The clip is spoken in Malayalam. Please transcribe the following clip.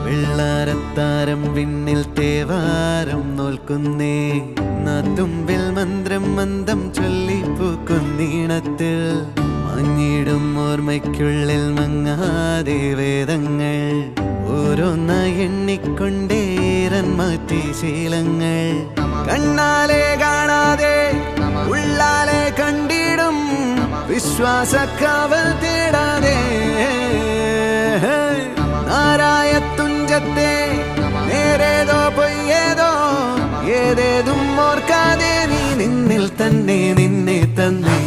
വെള്ളാരത്താരം വിണ്ണിൽ തേവാരം നോൽക്കുന്നേ നാത്തുമ്പിൽ മന്ത്രം മന്ദം ചൊല്ലിപ്പൂക്കുന്നീണത്തിൽ മങ്ങിടും ഓർമ്മയ്ക്കുള്ളിൽ മങ്ങാതെ വേദങ്ങൾ ഓരോന്നായി എണ്ണിക്കൊണ്ടേരൻ മാറ്റി ശീലങ്ങൾ കണ്ണാലെ കാണാതെ ഉള്ളാലെ കണ്ടിടും വിശ്വാസക്കാവൽ തേടാതെ നാരായ തുഞ്ചത്തെ നേരേതോ പൊയ്യേതോ ഏതേതും ഓർക്കാതെ നീ നിന്നിൽ തന്നെ നിന്നെ തന്നെ